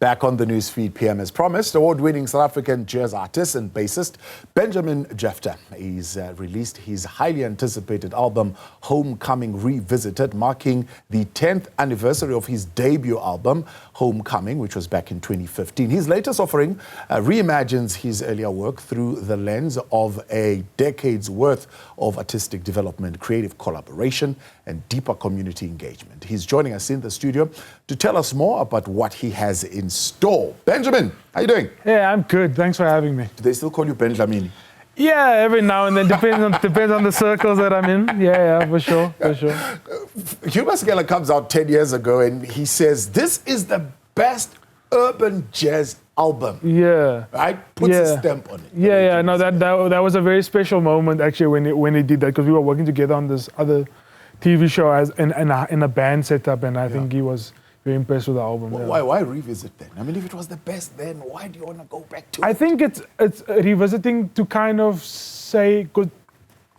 Back on the newsfeed PM as promised, award-winning South African jazz artist and bassist Benjamin Jephta. He's released his highly anticipated album Homecoming Revisited, marking the 10th anniversary of his debut album Homecoming, which was back in 2015. His latest offering reimagines his earlier work through the lens of a decade's worth of artistic development, creative collaboration, and deeper community engagement. He's joining us in the studio to tell us more about what he has in store. Benjamin, how you doing? Yeah, I'm good. Thanps for having me. Do they still call you Benjamin? Yeah, every now and then. Depends on the circles that I'm in. Yeah, for sure. Human Scala comes out 10 years ago and he says, this is the best urban jazz album. Yeah. Right? Puts a stamp on it. Yeah. No, that was a very special moment actually when he did that, because we were working together on this other TV show in a band setup, and I think he was very impressed with the album. Why revisit then? I mean, if it was the best then, why do you want to go back to it? I think it's revisiting to kind of say, because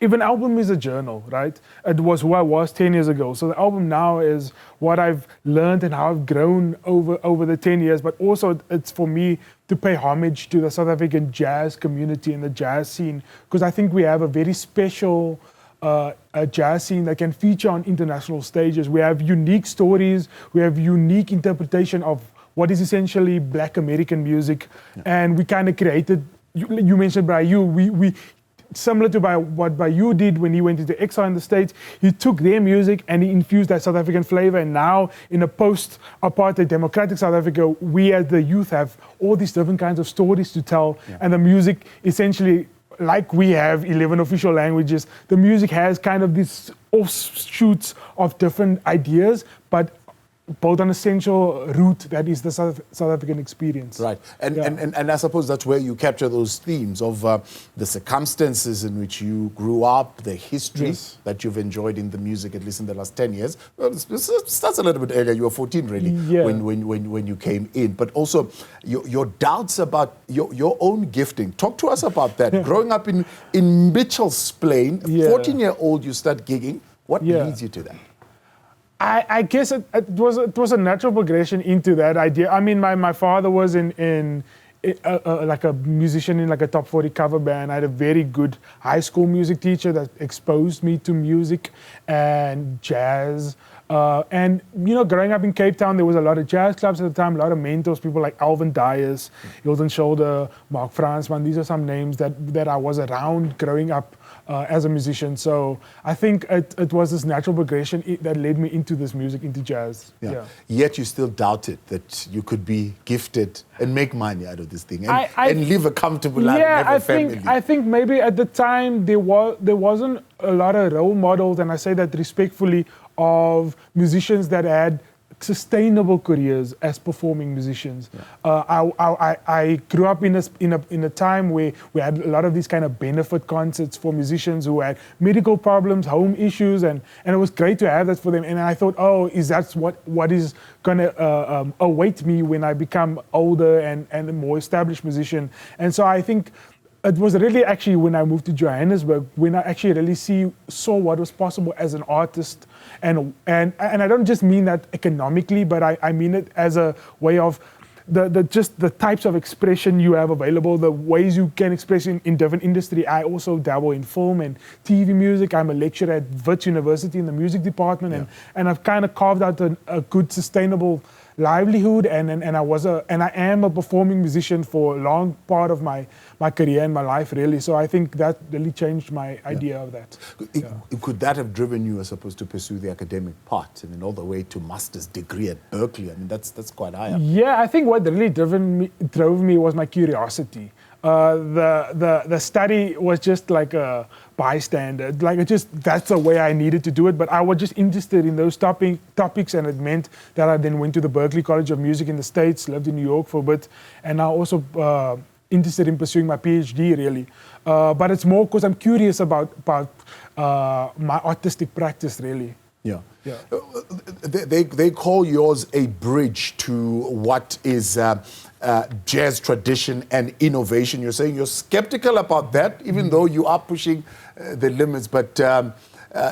if an album is a journal, right? It was who I was 10 years ago. So the album now is what I've learned and how I've grown over the 10 years, but also it's for me to pay homage to the South African jazz community and the jazz scene, because I think we have a very special a jazz scene that can feature on international stages. We have unique stories, we have unique interpretation of what is essentially Black American music, and we kind of created, you mentioned Bayu, we similar to what Bayu did when he went into exile in the States. He took their music and he infused that South African flavor, and now in a post-apartheid democratic South Africa, we as the youth have all these different kinds of stories to tell, and the music essentially, like we have 11 official languages, the music has kind of these offshoots of different ideas, but built on essential root that is the South African experience. Right, and I suppose that's where you capture those themes of the circumstances in which you grew up, the history that you've enjoyed in the music, at least in the last 10 years. Well, it starts a little bit earlier, you were 14 really, when you came in, but also your doubts about your own gifting. Talk to us about that. Growing up in Mitchell's Plain, 14-year-old, you start gigging. What leads you to that? I guess it was a natural progression into that idea. I mean, my father was in like a musician in like a top 40 cover band. I had a very good high school music teacher that exposed me to music and jazz. And you know, growing up in Cape Town, there was a lot of jazz clubs at the time, a lot of mentors, people like Alvin Dyers, Hilton Shoulder, Mark Fransman. These are some names that I was around growing up as a musician. So I think it was this natural progression that led me into this music, into jazz. Yet you still doubted that you could be gifted and make money out of this thing and live a comfortable life and have a family. I think maybe at the time there wasn't a lot of role models, and I say that respectfully, of musicians that had sustainable careers as performing musicians. I grew up in a time where we had a lot of these kind of benefit concerts for musicians who had medical problems, home issues, and it was great to have that for them. And I thought, is that what is gonna await me when I become older and a more established musician? And so I think it was really actually when I moved to Johannesburg when I actually really saw what was possible as an artist, and I don't just mean that economically, but I mean it as a way of the types of expression you have available, the ways you can express in different industry. I also dabble in film and TV music. I'm a lecturer at Wits University in the music department, and I've kind of carved out a good sustainable livelihood, and I am a performing musician for a long part of my career and my life, really. So I think that really changed my idea of that. Could that have driven you, as opposed to pursue the academic part, and then all the way to master's degree at Berkeley? I mean, that's quite high up. Yeah, I think what really drove me was my curiosity. The study was just like a bystander, that's the way I needed to do it. But I was just interested in those topics, and it meant that I then went to the Berkeley College of Music in the States, lived in New York for a bit, and I also interested in pursuing my PhD really. But it's more because I'm curious about my artistic practice really. They call yours a bridge to what is jazz tradition and innovation. You're saying you're skeptical about that, even though you are pushing the limits. But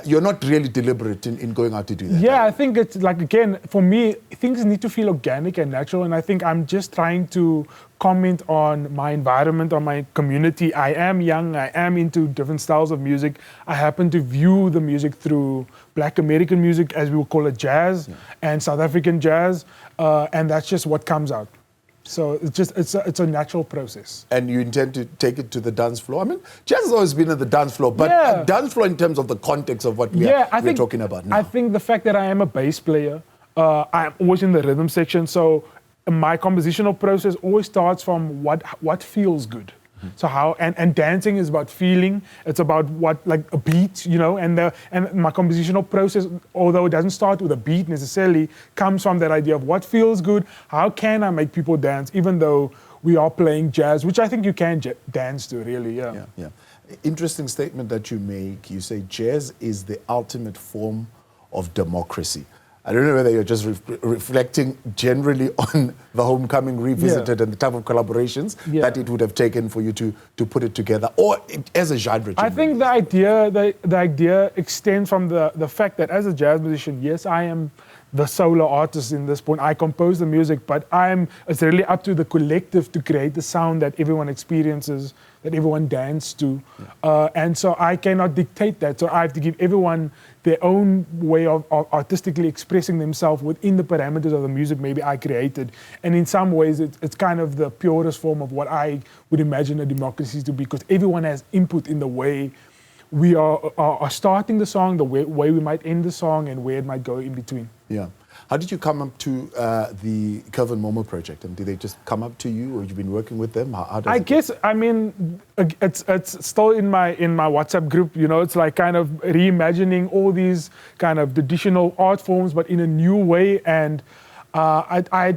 you're not really deliberate in going out to do that. Yeah, I think it's like, again, for me, things need to feel organic and natural. And I think I'm just trying to comment on my environment, on my community. I am young, I am into different styles of music. I happen to view the music through Black American music, as we would call it, jazz, and South African jazz. And that's just what comes out. So it's a natural process. And you intend to take it to the dance floor? I mean, jazz has always been at the dance floor, but a dance floor in terms of the context of what we're talking about now. I think the fact that I am a bass player, I'm always in the rhythm section, so my compositional process always starts from what feels good. So how and dancing is about feeling. It's about what, like a beat, you know. And my compositional process, although it doesn't start with a beat necessarily, comes from that idea of what feels good. How can I make people dance, even though we are playing jazz, which I think you can dance to, really. Yeah. Interesting statement that you make. You say jazz is the ultimate form of democracy. I don't know whether you're just reflecting generally on the Homecoming Revisited and the type of collaborations that it would have taken for you to put it together, or as a genre. I think the idea extends from the fact that as a jazz musician, yes, I am the solo artist in this point. I compose the music, but it's really up to the collective to create the sound that everyone experiences, that everyone dances to. And so I cannot dictate that. So I have to give everyone their own way of artistically expressing themselves within the parameters of the music maybe I created. And in some ways, it's kind of the purest form of what I would imagine a democracy to be, because everyone has input in the way we are starting the song, the way we might end the song, and where it might go in between. Yeah. How did you come up to the Kelvin Momo project? And did they just come up to you, or you've been working with them? I mean, it's still in my WhatsApp group. You know, it's like kind of reimagining all these kind of traditional art forms, but in a new way. And I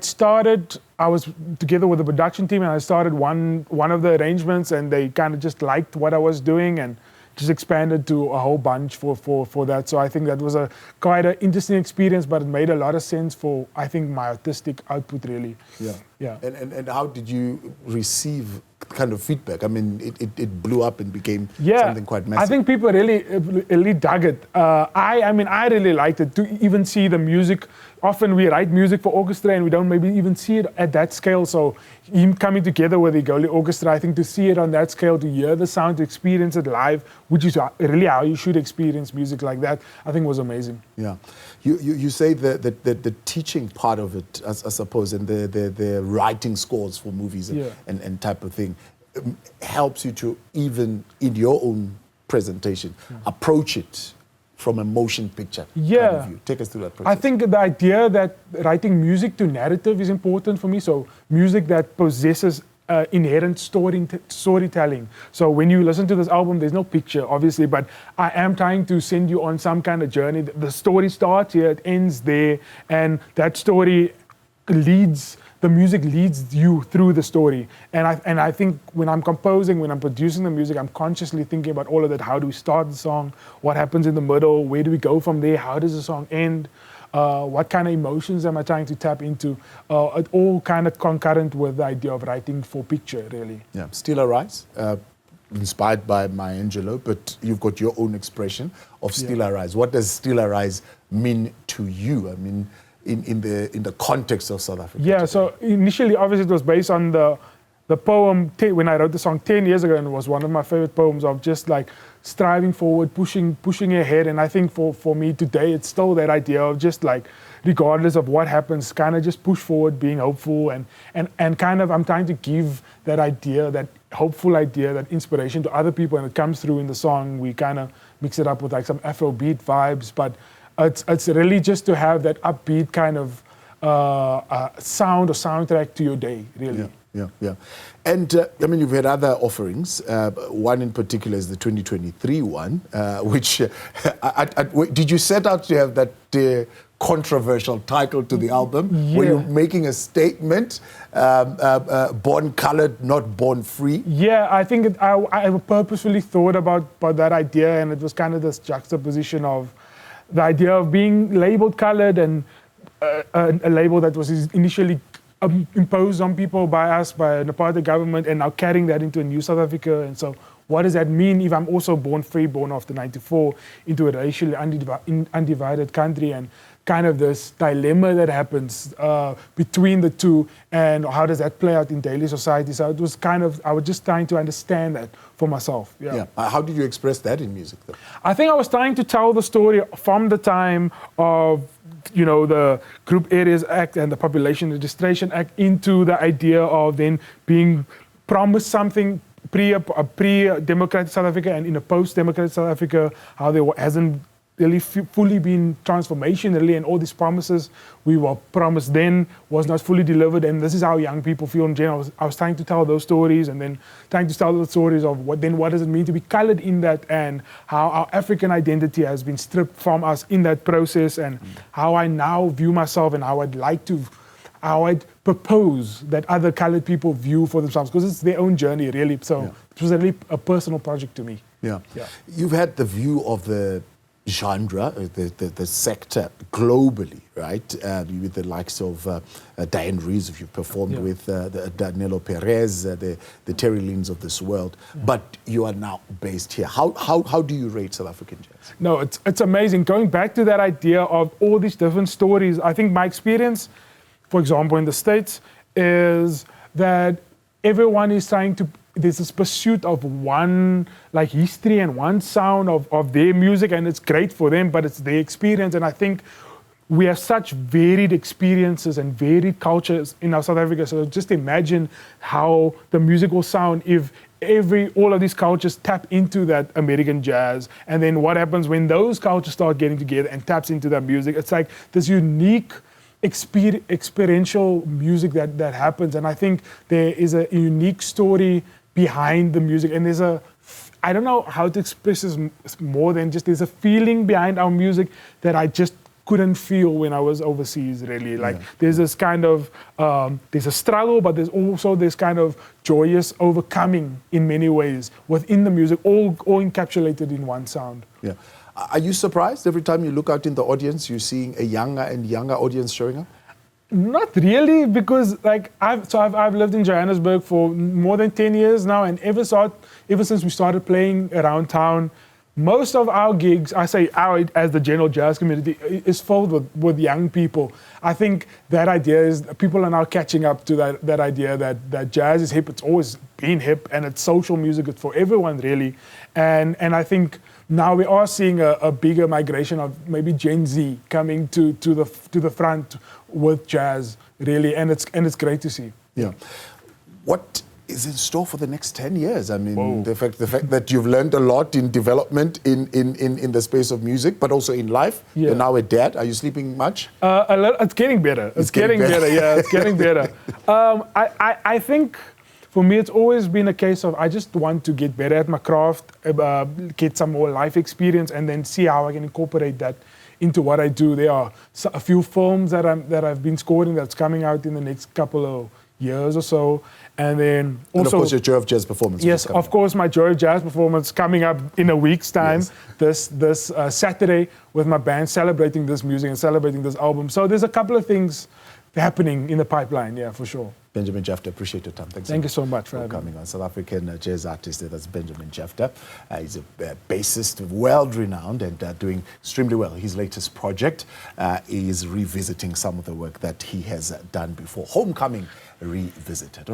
was together with the production team, and I started one of the arrangements, and they kind of just liked what I was doing, and just expanded to a whole bunch for that. So I think that was quite an interesting experience, but it made a lot of sense for, I think, my artistic output, really. Yeah. And how did you receive kind of feedback? I mean, it blew up and became something quite massive. I think people really dug it. I mean, I really liked it, to even see the music. Often we write music for orchestra and we don't maybe even see it at that scale. So him coming together with the Igoli Orchestra, I think to see it on that scale, to hear the sound, to experience it live, which is really how you should experience music like that, I think was amazing. Yeah. You say the teaching part of it, I suppose, and the writing scores for movies and type of thing helps you to, even in your own presentation, approach it from a motion picture kind of view. Take us through that process. I think the idea that writing music to narrative is important for me. So music that possesses inherent storytelling. So when you listen to this album, there's no picture, obviously, but I am trying to send you on some kind of journey. The story starts here, it ends there, and that story the music leads you through the story. And I think when I'm composing, when I'm producing the music, I'm consciously thinking about all of that. How do we start the song? What happens in the middle? Where do we go from there? How does the song end? What kind of emotions am I trying to tap into? It all kind of concurrent with the idea of writing for picture, really. Yeah, Still Arise, inspired by Maya Angelou, but you've got your own expression of Still Arise. What does Still Arise mean to you? I mean, in the context of South Africa? Yeah, so initially, obviously, it was based on the poem, when I wrote the song 10 years ago, and it was one of my favorite poems of just like striving forward, pushing ahead. And I think for me today, it's still that idea of just like, regardless of what happens, kind of just push forward, being hopeful, and kind of I'm trying to give that idea, that hopeful idea, that inspiration to other people, and it comes through in the song. We kind of mix it up with like some Afrobeat vibes, but it's really just to have that upbeat kind of sound or soundtrack to your day, really. Yeah. And I mean, you've had other offerings. One in particular is the 2023 one, which did you set out to have that controversial title to the album? Yeah. Were you making a statement, born colored, not born free? Yeah, I think I purposefully thought about that idea, and it was kind of this juxtaposition of the idea of being labeled colored, and a label that was initially imposed on people by us, by an apartheid government, and now carrying that into a new South Africa. And so what does that mean if I'm also born after 94 into a racially undivided country, and kind of this dilemma that happens between the two, and how does that play out in daily society. So it was kind of, I was just trying to understand that for myself. Yeah. How did you express that in music, though? I think I was trying to tell the story from the time of, the Group Areas Act and the Population Registration Act into the idea of then being promised something pre-democratic South Africa and in a post-democratic South Africa, how there hasn't really fully been transformation, really, and all these promises we were promised then was not fully delivered, and this is how young people feel in general. I was trying to tell those stories, and then trying to tell the stories of what does it mean to be colored in that, and how our African identity has been stripped from us in that process, and how I now view myself, and how I'd propose that other colored people view for themselves, because it's their own journey, really. So it was really a personal project to me. Yeah. You've had the view of the genre, the sector globally, right? With the likes of Diane Reeves, if you've performed with the Danilo Perez, the Terry Lyns of this world, but you are now based here. How do you rate South African jazz? No, it's amazing. Going back to that idea of all these different stories, I think my experience, for example, in the States, is that everyone is trying to, there's this pursuit of one history and one sound of their music, and it's great for them, but it's their experience. And I think we have such varied experiences and varied cultures in our South Africa. So just imagine how the music will sound if all of these cultures tap into that American jazz, and then what happens when those cultures start getting together and taps into that music. It's like this unique experiential music that happens, and I think there is a unique story behind the music, and I don't know how to express this more than just there's a feeling behind our music that I just couldn't feel when I was overseas, really. There's this kind of, there's a struggle, but there's also this kind of joyous overcoming in many ways within the music, all encapsulated in one sound. Yeah. Are you surprised every time you look out in the audience, you're seeing a younger and younger audience showing up? Not really, because I've lived in Johannesburg for more than 10 years now, and ever since we started playing around town, most of our gigs, I say our as the general jazz community, is filled with young people. I think that idea is people are now catching up to that idea that jazz is hip. It's always been hip, and it's social music. It's for everyone, really. And I think now we are seeing a bigger migration of maybe Gen Z coming to the front with jazz, really, and it's great to see. Yeah. What is in store for the next 10 years? I mean, the fact that you've learned a lot in development in the space of music, but also in life. Yeah. You're now a dad. Are you sleeping much? It's getting better. It's getting better. Yeah, it's getting better. I think for me, it's always been a case of I just want to get better at my craft, get some more life experience, and then see how I can incorporate that into what I do. There are a few films that I've been scoring that's coming out in the next couple of years or so, and then also, and of course, your Joy of Jazz performance. Yes, of course, my Joy of Jazz performance coming up in a week's time. Yes. This Saturday with my band, celebrating this music and celebrating this album. So there's a couple of things happening in the pipeline. Yeah, for sure. Benjamin Jephta, appreciate your time. Thank you so much for coming on. South African jazz artist, that's Benjamin Jephta. He's a bassist, world-renowned, and doing extremely well. His latest project is revisiting some of the work that he has done before. Homecoming Revisited.